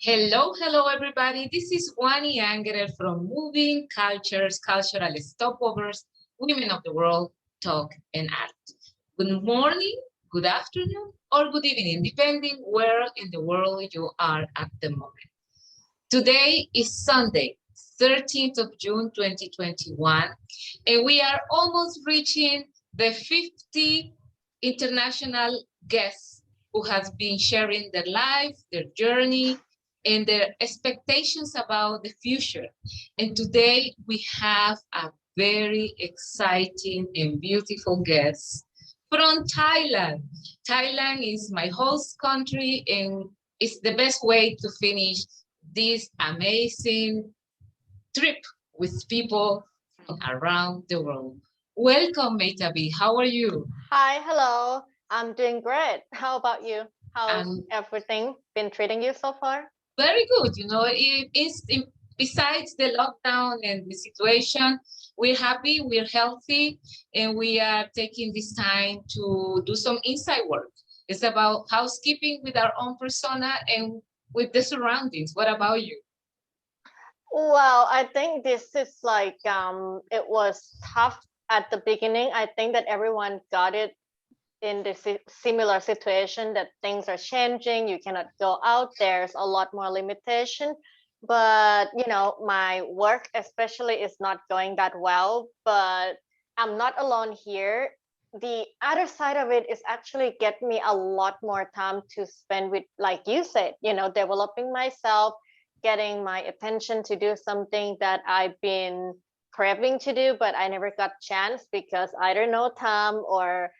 Hello, hello, everybody. This is Wanayran Alvarez from Moving Cultures, Cultural Stopovers, Women of the World, Talk and Art. Good morning, good afternoon, or good evening, depending where in the world you are at the moment. Today is Sunday, 13th of June, 2021, and we are almost reaching the 50 international guests who have been sharing their life, their journey, and their expectations about the future. And today we have a very exciting and beautiful guest from Thailand. Thailand is my host country, and it's the best way to finish this amazing trip with people from around the world. Welcome, Maythavee. How are you? Hi, hello. I'm doing great. How about you? How's I'm everything been treating you so far? very good. Besides the lockdown and the situation, we're happy, we're healthy, and we are taking this time to do some inside work. It's about housekeeping with our own persona and with the surroundings. What about you? Well, I think this is it was tough at the beginning. I think that everyone got it in the similar situation that things are changing. You cannot go out. There's a lot more limitation. But, my work especially is not going that well, but I'm not alone here. The other side of it is actually get me a lot more time to spend with, like you said, developing myself, getting my attention to do something that I've been craving to do, but I never got chance because either no time or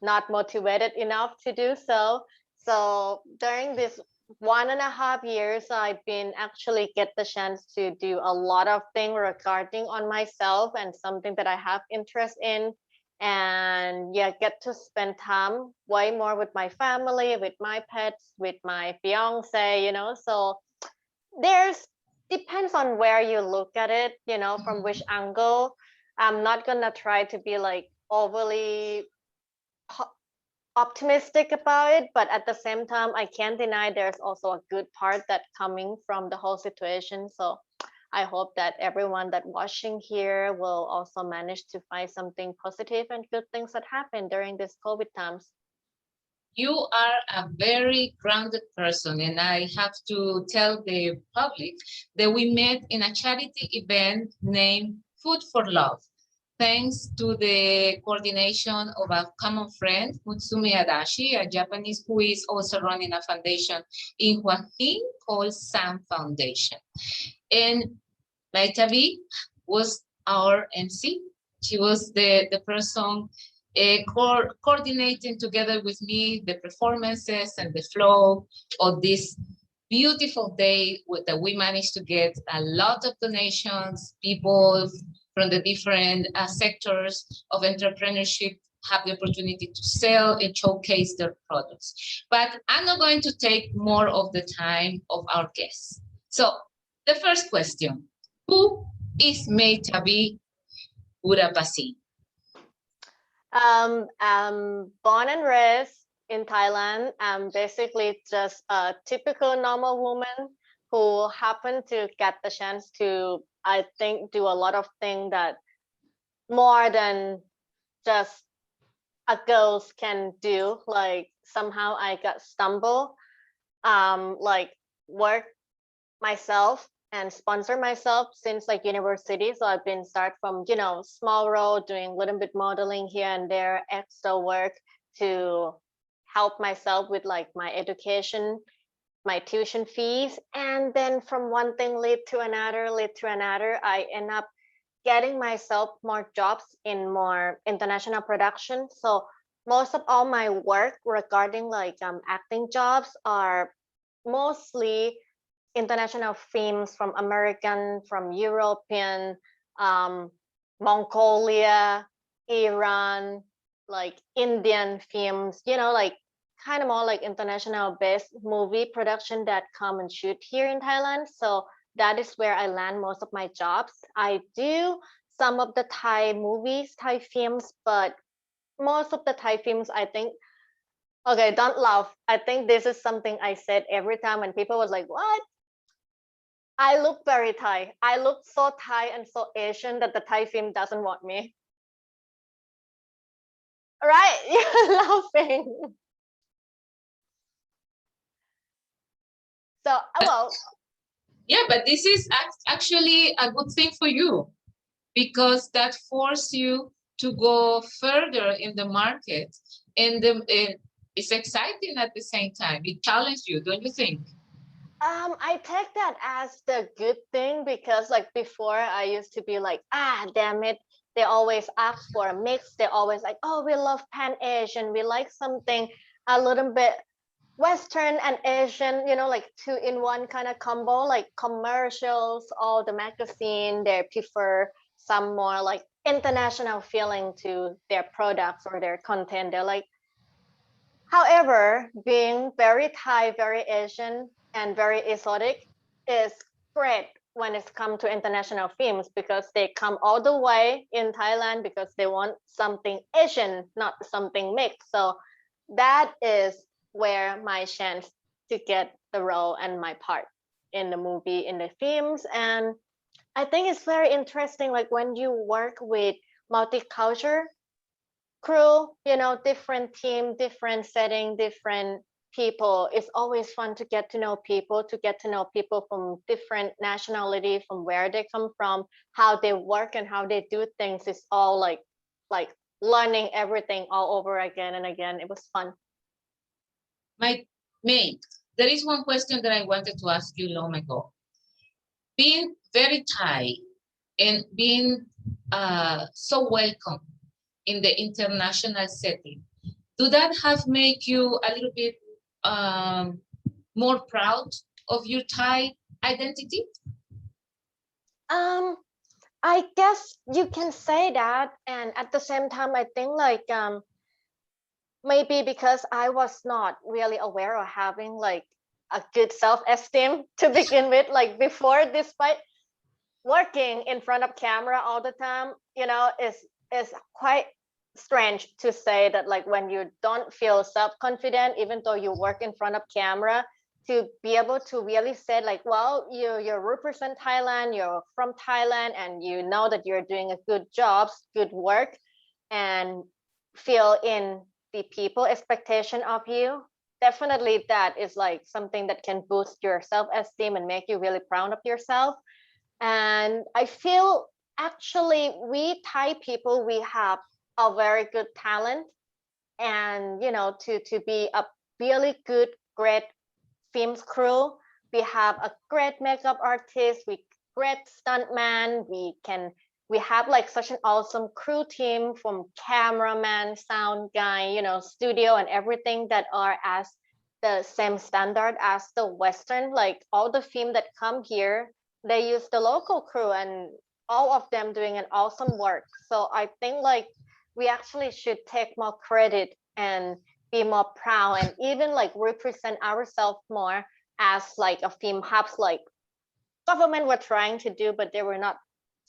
not motivated enough to do so. So during this 1.5 years, I've been actually get the chance to do a lot of things regarding on myself and something that I have interest in. And yeah, get to spend time way more with my family, with my pets, with my fiance. So there's depends on where you look at it, from which angle. I'm not gonna try to be like overly optimistic about it, but at the same time I can't deny there's also a good part that coming from the whole situation. So I hope that everyone that watching here will also manage to find something positive and good things that happen during this COVID times. You are a very grounded person, and I have to tell the public that we met in a charity event named Food for Love, thanks to the coordination of a common friend, Mutsumi Adachi, a Japanese who is also running a foundation in Huahin called SAM Foundation. And Maythavee was our MC. She was the person coordinating together with me the performances and the flow of this beautiful day that we managed to get a lot of donations. People from the different sectors of entrepreneurship have the opportunity to sell and showcase their products. But I'm not going to take more of the time of our guests. So the first question, who is Maythavee Burapasing? Born and raised in Thailand. I'm basically just a typical normal woman who happened to get the chance to, I think, do a lot of things that more than just a girls can do. Like somehow I got stumble, like work myself and sponsor myself since like university. So I've been start from small role, doing a little bit modeling here and there, extra work to help myself with like my education, my tuition fees, and then from one thing lead to another, I end up getting myself more jobs in more international production. So most of all my work regarding like acting jobs are mostly international films from American, from European, um, Mongolia, Iran, like Indian films, like kind of more like international based movie production that come and shoot here in Thailand. So that is where I land most of my jobs. I do some of the Thai movies, Thai films, but most of the Thai films, I think, okay, don't laugh. I think this is something I said every time when people was like, what? I look very Thai. I look so Thai and so Asian that the Thai film doesn't want me. Right? You're laughing. So, well, Yeah, but this is actually a good thing for you because that forces you to go further in the market, and it's exciting at the same time. It challenges you, don't you think? I take that as the good thing because like before I used to be like, damn it. They always ask for a mix. They always like, oh, we love Pan Asian. We like something a little bit Western and Asian, like 2-in-1 kind of combo, like commercials, all the magazine, they prefer some more like international feeling to their products or their content. They're like, however, being very Thai, very Asian, and very exotic is great when it's come to international films because they come all the way in Thailand because they want something Asian, not something mixed. So that is where my chance to get the role and my part in the movie, in the films. And I think it's very interesting, like when you work with multicultural crew, different team, different setting, different people. It's always fun to get to know people, from different nationality, from where they come from, how they work and how they do things. It's all like learning everything all over again and again. It was fun. My mate, there is one question that I wanted to ask you long ago. Being very Thai and being so welcome in the international setting, do that have make you a little bit more proud of your Thai identity? I guess you can say that, and at the same time, I think like maybe because I was not really aware of having like a good self-esteem to begin with, like before, despite working in front of camera all the time, is quite strange to say that like when you don't feel self-confident, even though you work in front of camera, to be able to really say like, well, you represent Thailand, you're from Thailand, and you know that you're doing a good job, good work, and feel in the people expectation of you. Definitely that is like something that can boost your self-esteem and make you really proud of yourself. And I feel actually we Thai people, we have a very good talent, and to be a really good, great films crew. We have a great makeup artist, we great stuntman, we have like such an awesome crew team, from cameraman, sound guy, studio and everything, that are as the same standard as the Western. Like all the film that come here, they use the local crew, and all of them doing an awesome work. So I think like we actually should take more credit and be more proud, and even like represent ourselves more as like a film hubs, like government were trying to do, but they were not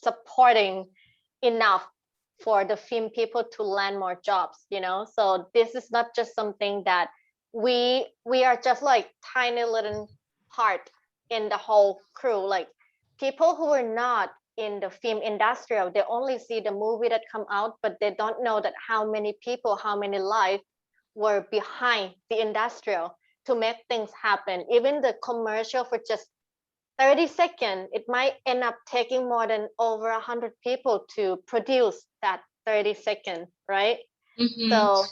supporting enough for the film people to land more jobs. So this is not just something that we are just like tiny little part in the whole crew. Like people who are not in the film industry, they only see the movie that come out, but they don't know that how many people, how many lives were behind the industrial to make things happen. Even the commercial for just 30 seconds, it might end up taking more than over 100 people to produce that 30 seconds, right? Mm-hmm. So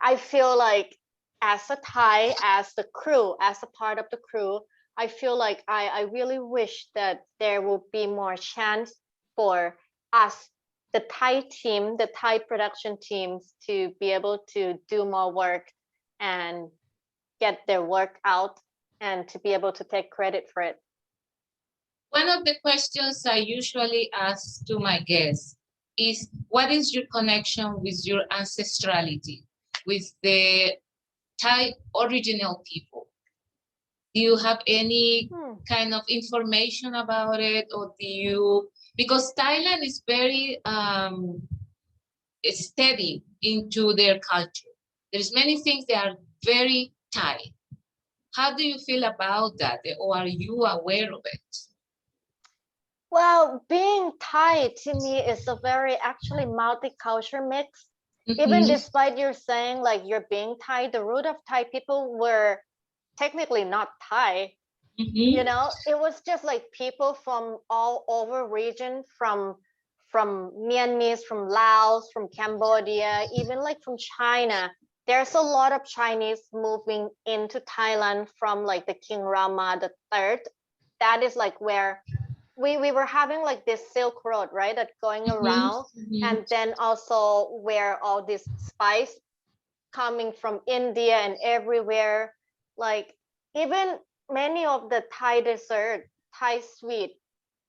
I feel like as a Thai, as the crew, as a part of the crew, I feel like I really wish that there will be more chance for us, the Thai team, the Thai production teams, to be able to do more work and get their work out, and to be able to take credit for it. One of the questions I usually ask to my guests is, what is your connection with your ancestrality, with the Thai original people? Do you have any kind of information about it, or do you, because Thailand is very steady into their culture. There's many things that are very Thai. How do you feel about that, or are you aware of it? Well, being Thai to me is a very actually multicultural mix. Even despite you're saying like you're being Thai, the root of Thai people were technically not Thai. You know, it was just like people from all over region, from Myanmar, from Laos, from Cambodia, even like from China. There's a lot of Chinese moving into Thailand from like the King Rama the Third. That is like where we were having like this Silk Road, right? That going around, and then also where all this spice coming from India and everywhere, like even many of the Thai dessert, Thai sweet,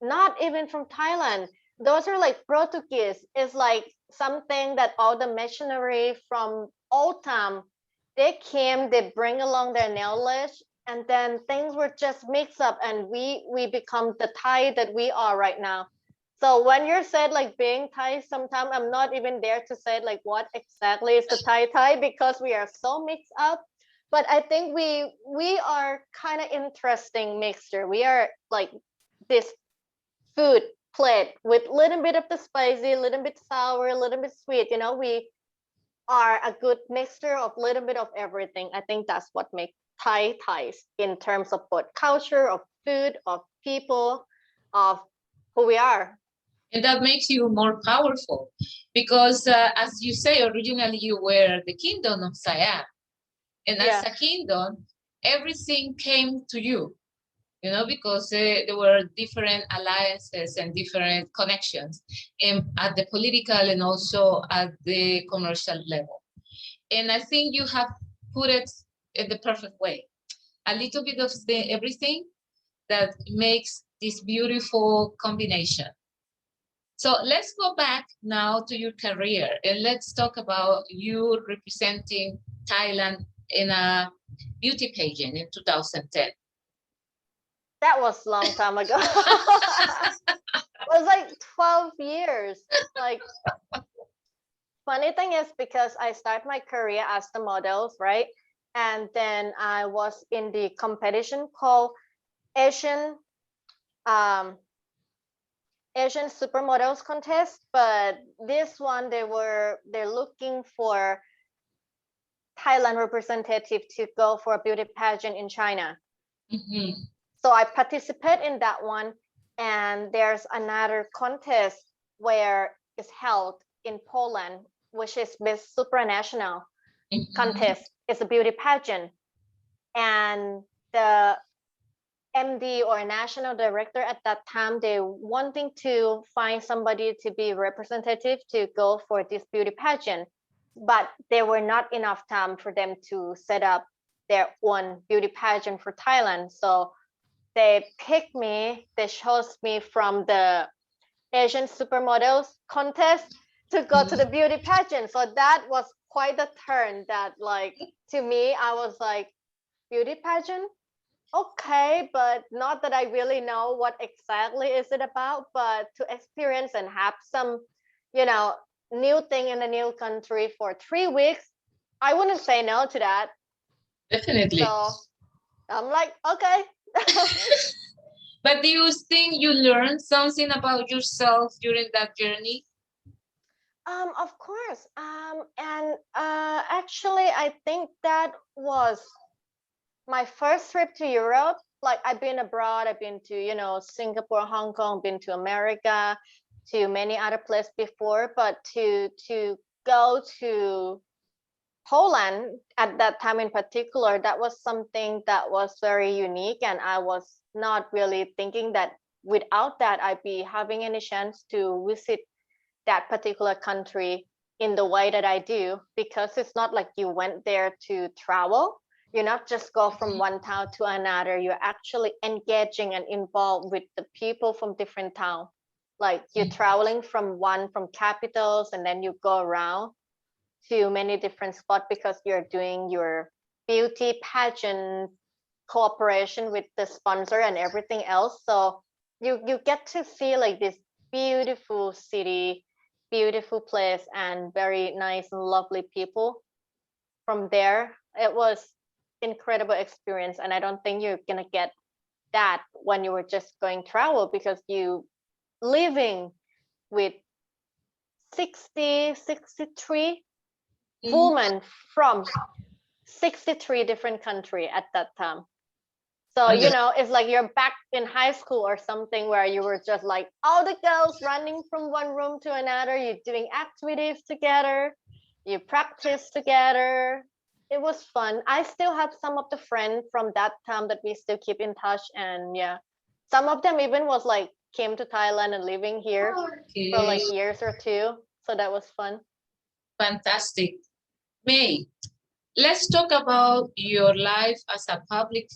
not even from Thailand. Those are like Portuguese. It's like something that all the missionary from old time, they came, they bring along their knowledge, and then things were just mixed up, and we become the Thai that we are right now. So when you're said like being Thai, sometimes I'm not even there to say like what exactly is the Thai because we are so mixed up. But I think we are kind of interesting mixture. We are like this food plate with a little bit of the spicy, a little bit sour, a little bit sweet. You know, we are a good mixture of a little bit of everything. I think that's what makes Thais in terms of both culture, of food, of people, of who we are. And that makes you more powerful because, as you say, originally you were the kingdom of Siam. And as a kingdom, everything came to you, you know, because there were different alliances and different connections at the political and also at the commercial level. And I think you have put it in the perfect way. A little bit of everything that makes this beautiful combination. So let's go back now to your career and let's talk about you representing Thailand in a beauty pageant in 2010. That was a long time ago. It was like 12 years. Like, funny thing is because I started my career as the models, right? And then I was in the competition called Asian um, Asian Supermodels Contest, but this one they're looking for Thailand representative to go for a beauty pageant in China. So I participate in that one, and there's another contest where it's held in Poland, which is Miss Supranational contest. It's a beauty pageant, and the MD or national director at that time, they wanting to find somebody to be representative to go for this beauty pageant, but there were not enough time for them to set up their own beauty pageant for Thailand. So they picked me, they chose me from the Asian Supermodels contest to go to the beauty pageant. So that was quite a turn that like, to me, I was like, beauty pageant? Okay, but not that I really know what exactly is it about, but to experience and have some, you know, new thing in a new country for 3 weeks, I wouldn't say no to that. Definitely. So I'm like, okay. But do you think you learned something about yourself during that journey? Of course. And actually, I think that was my first trip to Europe. Like I've been abroad, I've been to, you know, Singapore, Hong Kong, been to America, to many other places before, but to go to Poland at that time in particular, that was something that was very unique, and I was not really thinking that without that I'd be having any chance to visit that particular country in the way that I do, because it's not like you went there to travel. You're not just go from one town to another. You're actually engaging and involved with the people from different towns. Like you're traveling from capitals, and then you go around to many different spots because you're doing your beauty pageant cooperation with the sponsor and everything else. So you get to see like this beautiful city, beautiful place, and very nice and lovely people from there. It was incredible experience, and I don't think you're gonna get that when you were just going travel, because living with 63 women from 63 different countries at that time. So, you know, it's like you're back in high school or something where you were just like all the girls running from one room to another. You're doing activities together. You practice together. It was fun. I still have some of the friends from that time that we still keep in touch. And yeah, some of them even was like came to Thailand and living here for like years or two. So that was fun. Fantastic. May, let's talk about your life as a public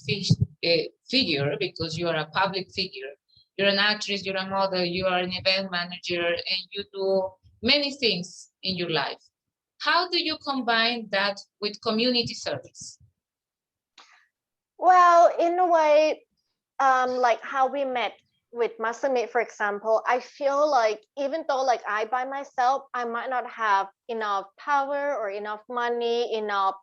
figure, because you are a public figure. You're an actress, you're a model, you are an event manager, and you do many things in your life. How do you combine that with community service? Well, in a way, like how we met with Masami, for example, I feel like even though like I by myself, I might not have enough power or enough money, enough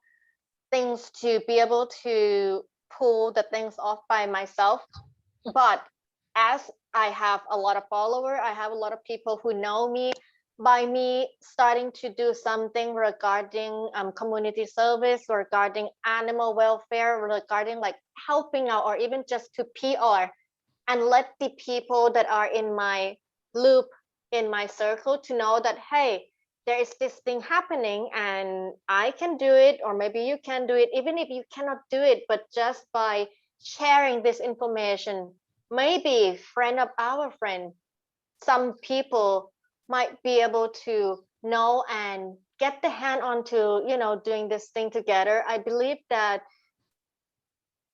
things to be able to pull the things off by myself. But as I have a lot of followers, I have a lot of people who know me. By me starting to do something regarding community service, regarding animal welfare, regarding like helping out, or even just to PR, and let the people that are in my loop, in my circle, to know that, hey, there is this thing happening and I can do it, or maybe you can do it, even if you cannot do it, but just by sharing this information, maybe friend of our friend, some people might be able to know and get the hand onto, you know, doing this thing together. I believe that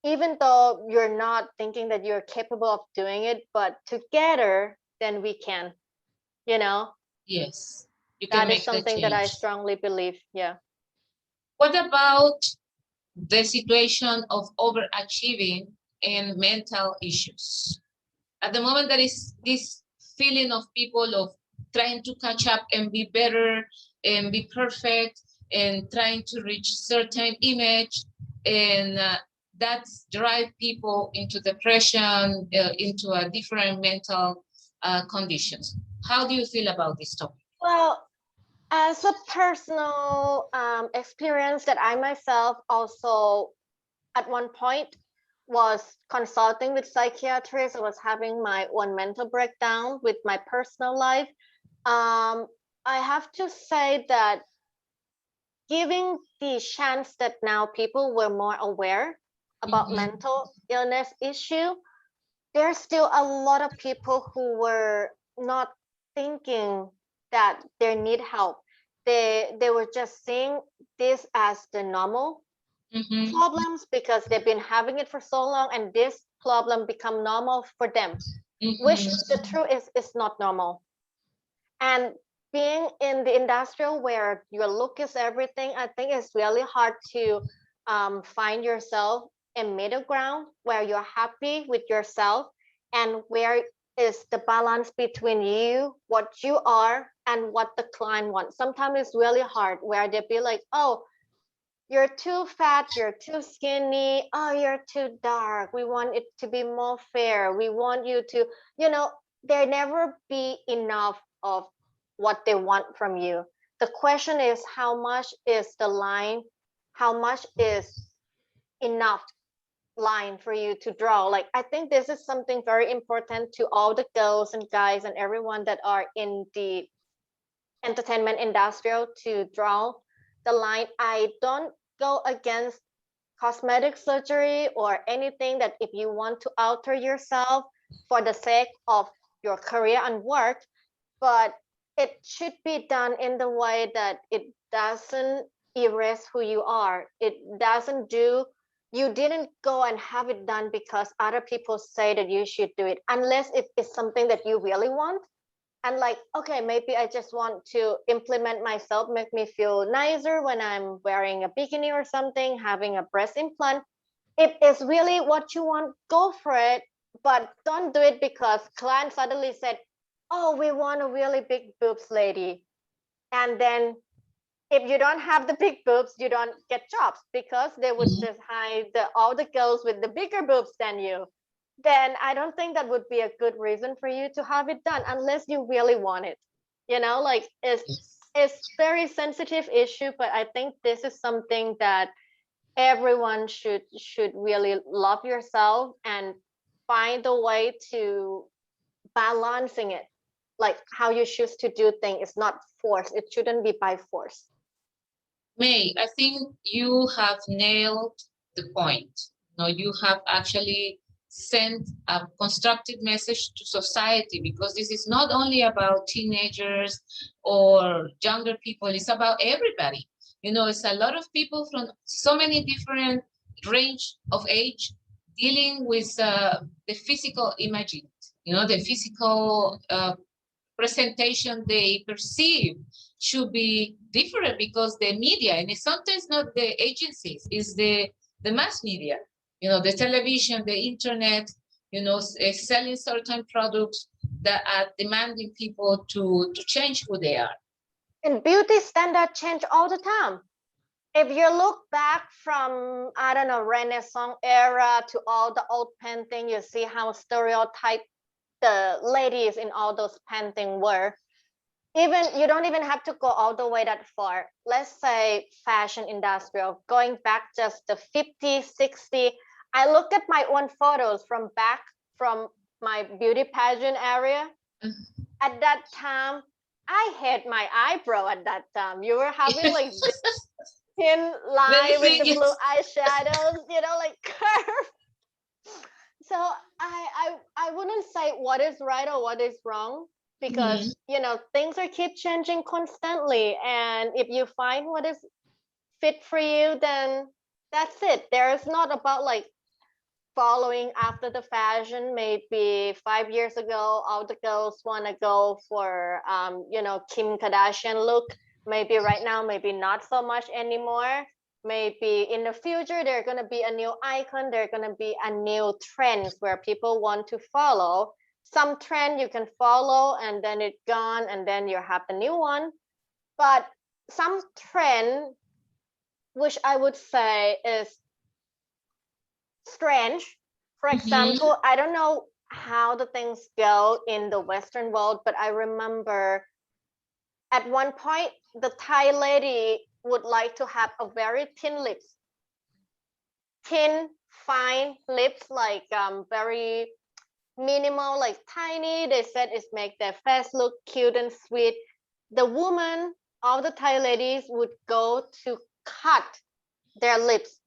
even though you're not thinking that you're capable of doing it, but together, then we can, you know? Yes, you can That is make the something that I change. strongly believe. Yeah. What about the situation of overachieving and mental issues? At the moment, there is this feeling of people of trying to catch up and be better and be perfect and trying to reach certain image, and that drive people into depression, into a different mental conditions. How do you feel about this topic? Well, as a personal experience that I myself also at one point was consulting with psychiatrists. I was having my own mental breakdown with my personal life. I have to say that giving the chance that now people were more aware about mental illness issue, there's still a lot of people who were not thinking that they need help. They were just seeing this as the normal problems because they've been having it for so long, and this problem become normal for them, which the truth is not normal. And being in the industrial where your look is everything, I think it's really hard to find yourself in middle ground where you're happy with yourself, and where is the balance between you, what you are, and what the client wants. Sometimes it's really hard where they be like, oh, you're too fat, you're too skinny, oh, you're too dark, we want it to be more fair, we want you to, you know, there never be enough of what they want from you. The question is, how much is the line, how much is enough line for you to draw? Like, I think this is something very important to all the girls and guys and everyone that are in the entertainment industrial, to draw the line. I don't go against cosmetic surgery or anything, that if you want to alter yourself for the sake of your career and work, but it should be done in the way that it doesn't erase who you are. It doesn't do, you didn't go and have it done because other people say that you should do it, unless it is something that you really want. And like, okay, maybe I just want to implement myself, make me feel nicer when I'm wearing a bikini or something, having a breast implant. If it's really what you want, go for it. But don't do it because client suddenly said, oh, we want a really big boobs lady. And then if you don't have the big boobs, you don't get jobs, because they would just hire all the girls with the bigger boobs than you. then I don't think that would be a good reason for you to have it done unless you really want it. You know, like it's very sensitive issue, but I think this is something that everyone should really love yourself and find a way to balancing it, like how you choose to do things. It's not forced. It shouldn't be by force. May, I think you have nailed the point. No, you have actually sent a constructive message to society, because this is not only about teenagers or younger people, it's about everybody. You know, it's a lot of people from so many different range of age dealing with the physical imaging, you know, the physical presentation they perceive should be different, because the media, and it's sometimes not the agencies, it's the mass media, you know, the television, the internet, you know, selling certain products that are demanding people to change who they are. And beauty standard change all the time. If you look back from, I don't know, Renaissance era to all the old painting, you see how stereotyped the ladies in all those painting were. Even you don't even have to go all the way that far. Let's say fashion industrial, going back just the 50s, 60s. I look at my own photos from back from my beauty pageant area. At that time, I had my eyebrow at that time. You were having like this thin line with the blue eyeshadows, you know, like curve. So I wouldn't say what is right or what is wrong, because you know, things are keep changing constantly, and if you find what is fit for you, then that's it. There is not about like following after the fashion. Maybe 5 years ago all the girls want to go for you know, Kim Kardashian look. Maybe right now, maybe not so much anymore. Maybe in the future there are going to be a new icon, there are going to be a new trends where people want to follow. Some trend you can follow and then it's gone, and then you have a new one. But some trend which I would say is strange, for example, I don't know how the things go in the Western world, but I remember at one point the Thai lady would like to have a very thin lips, thin fine lips, like very minimal, like tiny. They said it make their face look cute and sweet. The woman, all the Thai ladies would go to cut their lips.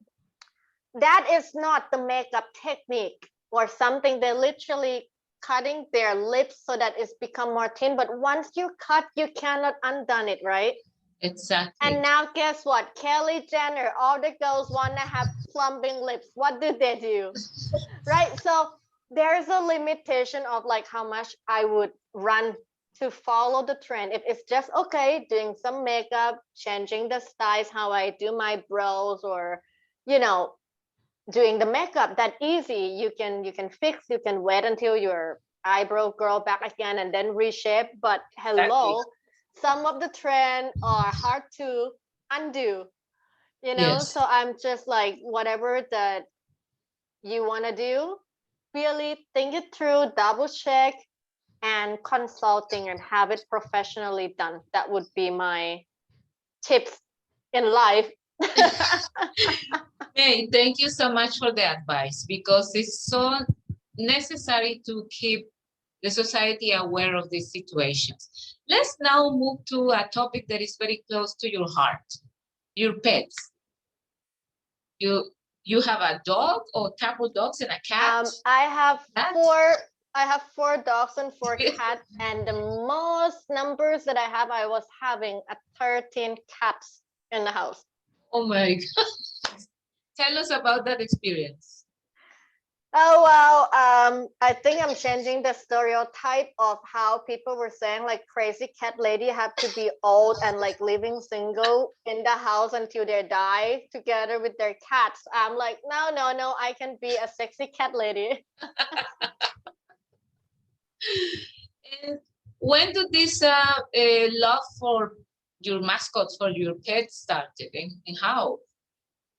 That is not the makeup technique or something. They're literally cutting their lips so that it's become more thin. But once you cut, you cannot undone it, right? Exactly. And now guess what? Kylie Jenner, all the girls want to have plumping lips. What do they do? Right? So there's a limitation of like how much I would run to follow the trend. If it's just okay, doing some makeup, changing the styles, how I do my brows, or, you know, doing the makeup, that easy. You can fix, you can wait until your eyebrow grow back again and then reshape. But hello, some of the trend are hard to undo, you know. So I'm just like, whatever that you want to do, really think it through, double check, and consulting and have it professionally done. That would be my tips in life. Hey, thank you so much for the advice, because it's so necessary to keep the society aware of these situations. Let's now move to a topic that is very close to your heart, your pets. You have a dog or a couple dogs and a cat? I have four dogs and 4 cats, and the most numbers that I was having 13 cats in the house. Oh my God. Tell us about that experience. Oh, well, I think I'm changing the stereotype of how people were saying like crazy cat lady have to be old and like living single in the house until they die together with their cats. I'm like, no, I can be a sexy cat lady. And when did this love for your mascots, for your pets started, and how?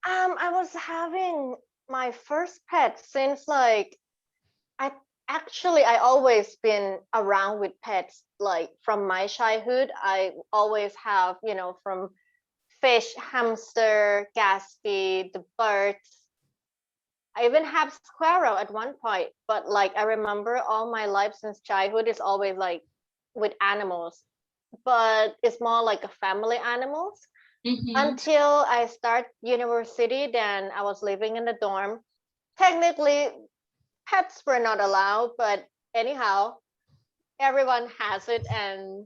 I was having my first pet since like I I always been around with pets. Like from my childhood, I always have, from fish, hamster, gatsby, the birds. I even have squirrel at one point, but like I remember all my life since childhood is always like with animals, but it's more like a family animals. Mm-hmm. Until I start university, then I was living in the dorm. Technically, pets were not allowed, but anyhow, everyone has it, and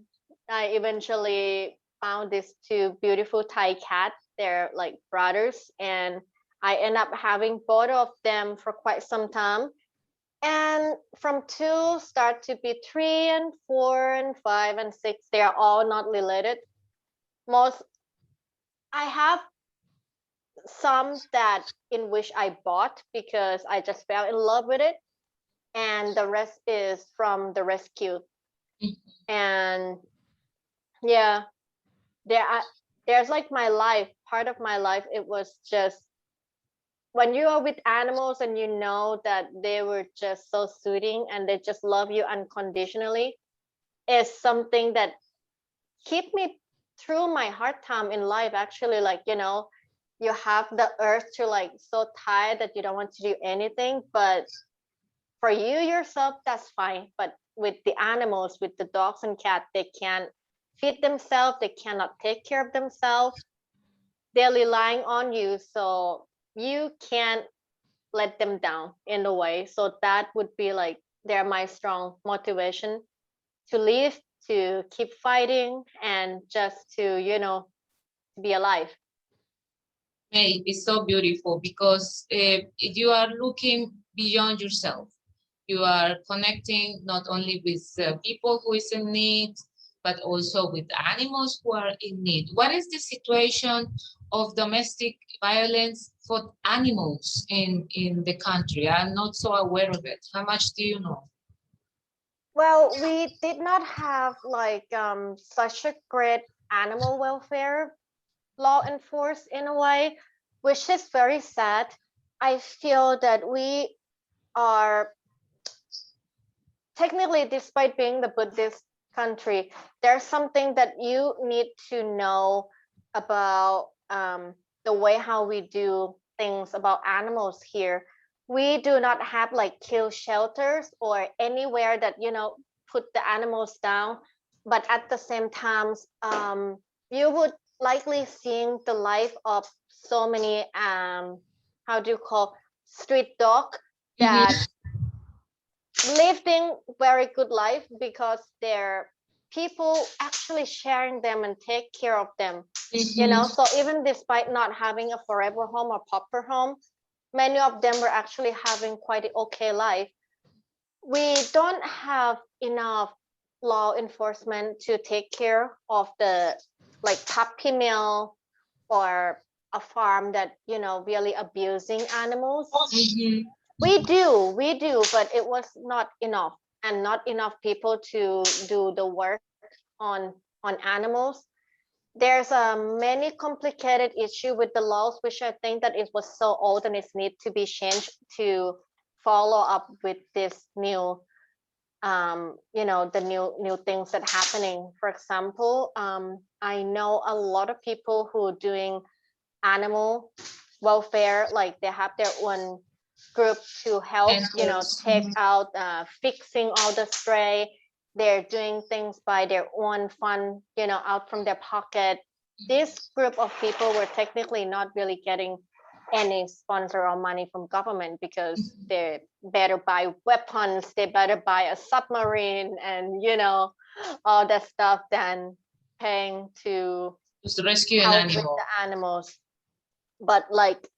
I eventually found these two beautiful Thai cats. They're like brothers, and I end up having both of them for quite some time. And from two start to be three and four and five and six. They are all not related. Most I have some that in which I bought because I just fell in love with it, and the rest is from the rescue. And yeah, there are there's like my life, part of my life. It was just when you are with animals and you know that they were just so soothing and they just love you unconditionally, is something that keep me through my hard time in life. Actually, like you have the urge to like so tired that you don't want to do anything, but for you yourself that's fine, but with the animals, with the dogs and cats, they can't feed themselves, they cannot take care of themselves, they're relying on you, so you can't let them down in a way. So that would be like they're my strong motivation to live, to keep fighting, and just to be alive. May it's so beautiful because you are looking beyond yourself. You are connecting not only with people who is in need, but also with animals who are in need. What is the situation of domestic violence for animals in the country? I'm not so aware of it. How much do you know? Well, we did not have like such a great animal welfare law enforced in a way, which is very sad. I feel that we are technically, despite being the Buddhist country, there's something that you need to know about the way how we do things about animals here. We do not have like kill shelters or anywhere that put the animals down, but at the same time, you would likely seeing the life of so many how do you call street dog that Mhm. living very good life because they're people actually sharing them and take care of them. Mhm. So even despite not having a forever home or proper home, many of them were actually having quite an okay life. We don't have enough law enforcement to take care of the like puppy mill or a farm that really abusing animals. Mhm. We do, but it was not enough, and not enough people to do the work on animals. There's a many complicated issue with the laws, which I think that it was so old and it needs to be changed to follow up with this new, the new things that happening. For example, I know a lot of people who doing animal welfare, like they have their own group to help Centers. take out fixing all the stray. They're doing things by their own fund, out from their pocket. This group of people were technically not really getting any sponsor or money from government because they better buy weapons, they better buy a submarine, and all that stuff than paying to Just to rescue an help with animal. the animals. But like,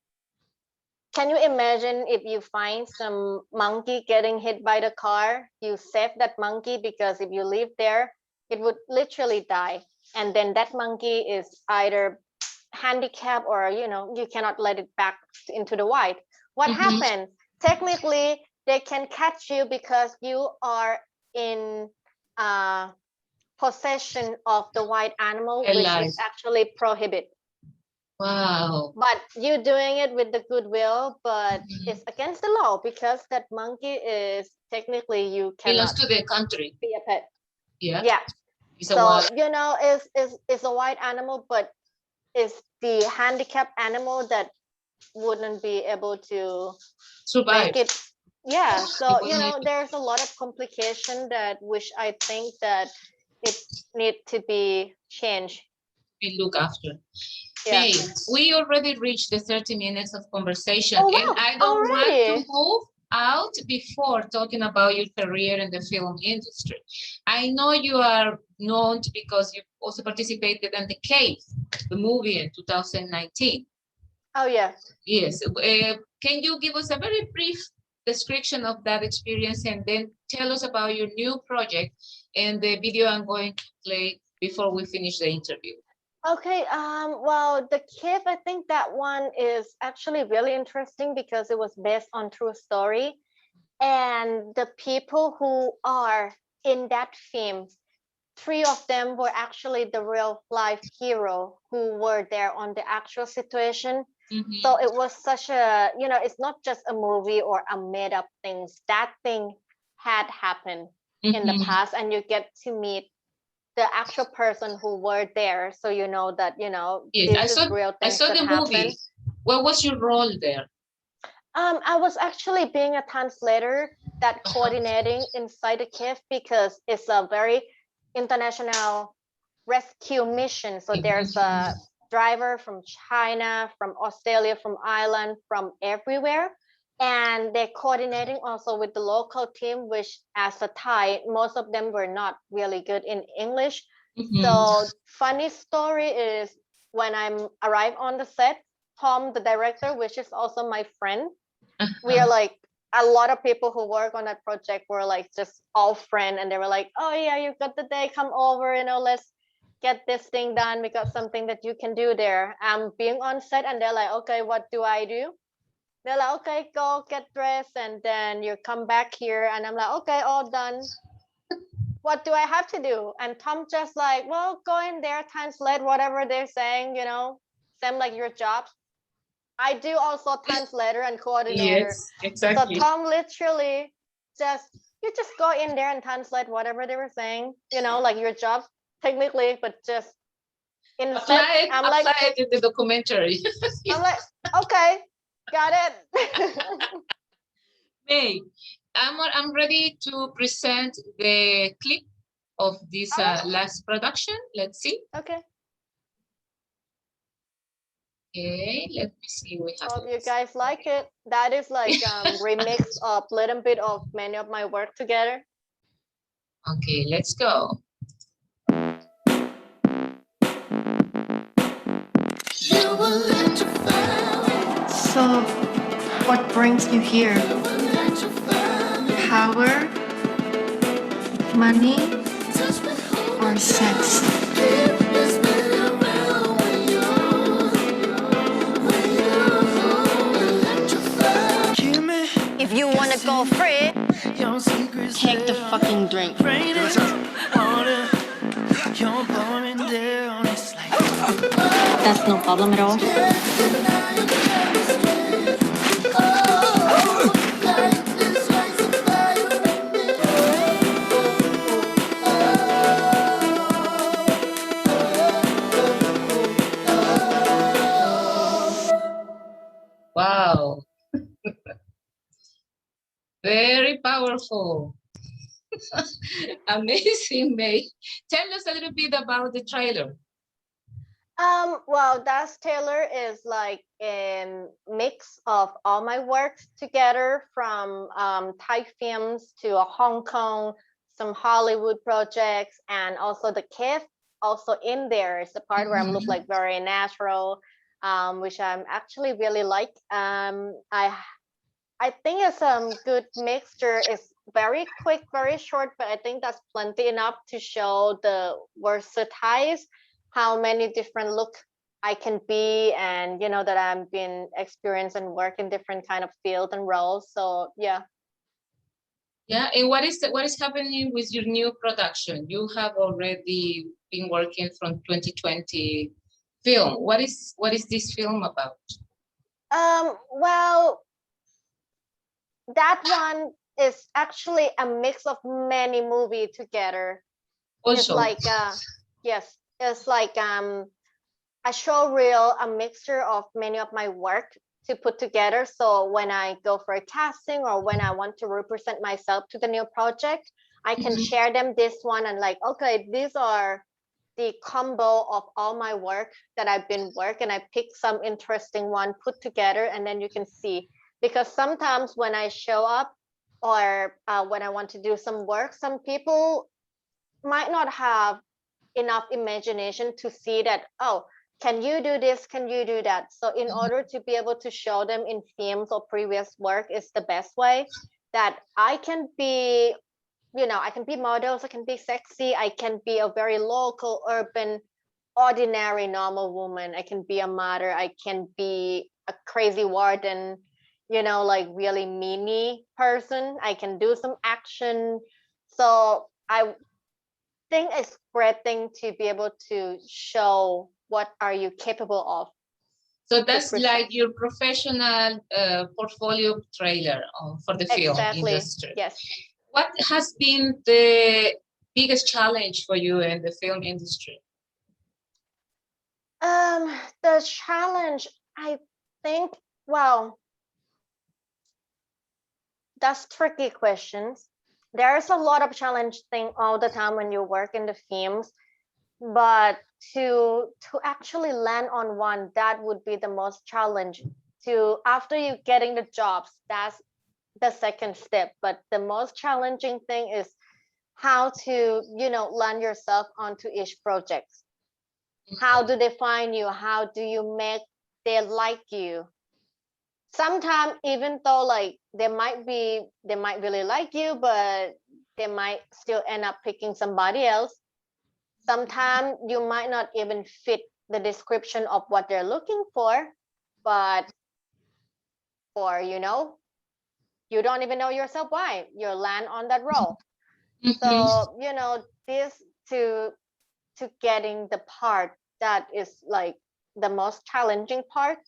can you imagine if you find some monkey getting hit by the car, you save that monkey because if you leave there, it would literally die. And then that monkey is either handicapped or you cannot let it back into the wild. What Mhm. happens? Technically, they can catch you because you are in uh, possession of the wild animal, which is Alive. actually prohibited. Wow. But you doing it with the goodwill, but Mhm. it's against the law because that monkey is technically you Belongs cannot to the country. be a pet. Yeah. Yeah. It's a So wild. is a white animal, but is the handicapped animal that wouldn't be able to Survive. make it. Yeah. It So wouldn't there's a lot of complication that which I think that it need to be changed. be looked after. Yeah. May, we already reached the 30 minutes of conversation, Oh and wow, I don't want to already. move out before talking about your career in the film industry. I know you are known because you also participated in The Cave, the movie in 2019. Oh yeah. Yes. Can you give us a very brief description of that experience and then tell us about your new project and the video I'm going to play before we finish the interview? Okay, well, the cave, I think that one is actually really interesting because it was based on true story. And the people who are in that film, three of them were actually the real life hero who were there on the actual situation. Mhm. So it was such a, it's not just a movie or a made up things. That thing had happened in the Mhm. past, and you get to meet the actual person who were there, so you know that Yes, this is real I things saw that the happen. movie. What was your role there? I was actually being a translator that Uh-huh. coordinating inside the cave because it's a very international rescue mission. So there's a Mhm. driver from China, from Australia, from Ireland, from everywhere. And they're coordinating also with the local team, which as a Thai, most of them were not really good in English. Mhm. So funny story is when I'm arrived on the set, Tom, the director, which is also my friend, we are Uh-huh. like a lot of people who work on that project were like just all friend, and they were like, oh yeah, you got the day, come over, let's get this thing done, we got something that you can do there. I'm being on set, and they're like, okay, what do I do? They're like, okay, go get dressed and then you come back here. And I'm like, okay, all done, what do I have to do? And Tom just like, well, go in there, translate whatever they're saying, same like your job. I do also translator and coordinator. Yes, So exactly. Tom literally just you just go in there and translate whatever they were saying, like your job technically, but just in the set. Apply it in the documentary. I'm like, okay, got it. May, I'm ready to present the clip of this All right, last production. Let's see. okay. Okay, let me see. We have Hope you this. guys like it. That is like remix of little bit of many of my work together. Okay, let's go. So, what brings you here? Power, money, or sex? If you wanna go free, Take the fucking drink. That's no problem at all. Wow, very powerful. Amazing, May. Tell us a little bit about the trailer. Well, Das Taylor is like a mix of all my works together, from Thai films to Hong Kong, some Hollywood projects, and also the cave. Also in there is the part where I look like very natural, which I'm actually really like. I think it's a good mixture. It's very quick, very short, but I think that's plenty enough to show the versatile, how many different look I can be, and that I've been experienced and work in different kind of field and roles. So yeah. Yeah, and what is happening with your new production? You have already been working from 2020. film. What is this film about? Well, that one is actually a mix of many movies together. It's Also, like yes, it's like a show reel, a mixture of many of my work to put together. So when I go for a casting or when I want to represent myself to the new project, I can share them this one and like, okay, these are the combo of all my work that I've been working. I pick some interesting one, put together, and then you can see. Because sometimes when I show up or when I want to do some work, some people might not have enough imagination to see that, oh, can you do this? Can you do that? So in order to be able to show them in films or previous work is the best way that I can be, I can be models, I can be sexy, I can be a very local, urban, ordinary, normal woman. I can be a mother, I can be a crazy warden, like really meanie person. I can do some action. So I think it's great thing to be able to show what are you capable of. so that's like your professional portfolio trailer for the film Exactly. industry. Yes. What has been the biggest challenge for you in the film industry? The challenge, I think, well, that's tricky questions. There's a lot of challenge thing all the time when you work in the films, but to actually land on one, that would be the most challenge. To after you getting the jobs, that's the second step. But the most challenging thing is how to, land yourself onto each project. How do they find you? How do you make they like you? Sometimes even though like they might really like you, but they might still end up picking somebody else. Sometimes you might not even fit the description of what they're looking for, but or you don't even know yourself why you land on that role. So this to getting the part that is like the most challenging part.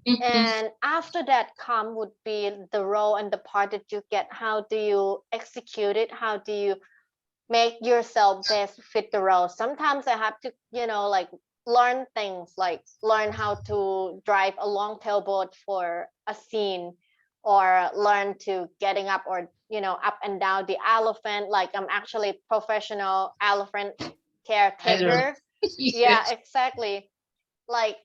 And after that come would be the role and the part that you get. How do you execute it? How do you make yourself best fit the role? Sometimes I have to, like learn things, like learn how to drive a long tailboat for a scene, or learn to getting up or up and down the elephant. Like I'm actually professional elephant caretaker. Yeah, exactly. Like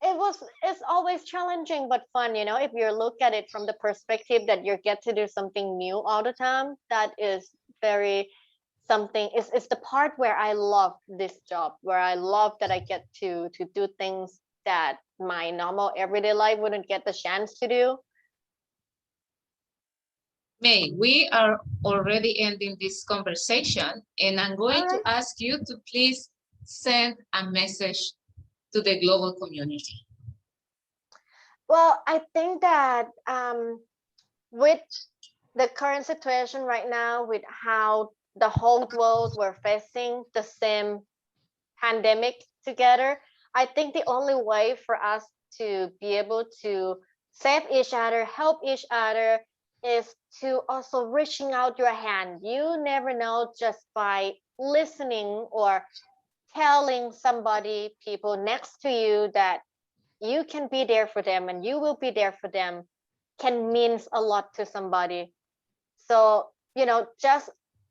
it's always challenging but fun, if you look at it from the perspective that you get to do something new all the time. That is very something. It's the part where I love this job, where I love that I get to do things that my normal everyday life wouldn't get the chance to do. May, we are already ending this conversation, and I'm going to ask you to please send a message to the global community. Well, I think that with the current situation right now, with how the whole world we're facing the same pandemic together, I think the only way for us to be able to save each other, help each other, is to also reaching out your hand. You never know, just by listening or telling somebody, people next to you, that you can be there for them and you will be there for them, can means a lot to somebody. So, just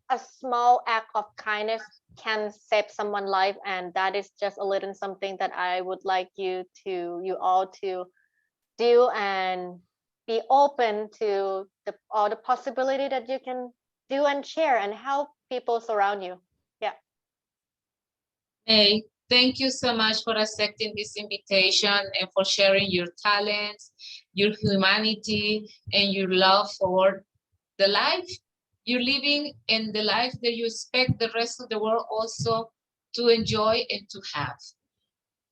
a small act of kindness can save someone's life. And that is just a little something that I would like you all to do, and be open to all the possibility that you can do and share and help people surround you. Yeah. Hey, thank you so much for accepting this invitation and for sharing your talents, your humanity, and your love for the life you're living, and the life that you expect the rest of the world also to enjoy and to have.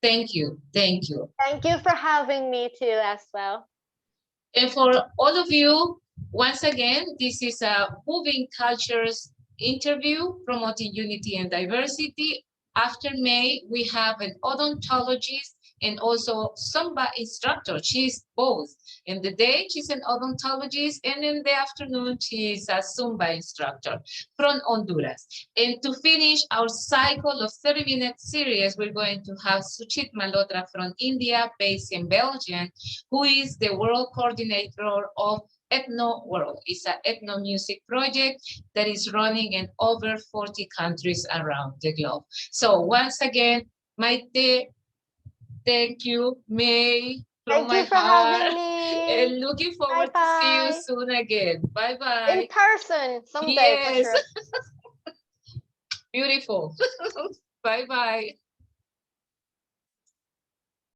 Thank you. Thank you. Thank you for having me too as well. And for all of you, once again, this is a Moving Cultures interview promoting unity and diversity. After May, we have an odontologist and also Zumba instructor. She's both. In the day, she's an odontologist, and in the afternoon, she's a Zumba instructor from Honduras. And to finish our cycle of 30-minute series, we're going to have Suchit Malhotra from India, based in Belgium, who is the world coordinator of Ethno World. It's an ethno music project that is running in over 40 countries around the globe. So once again, Maite, thank you, May, from Thank you my for heart, having me. and looking forward to see you Bye-bye. soon again. Bye-bye. In person someday Yes. for sure. Beautiful. Bye-bye.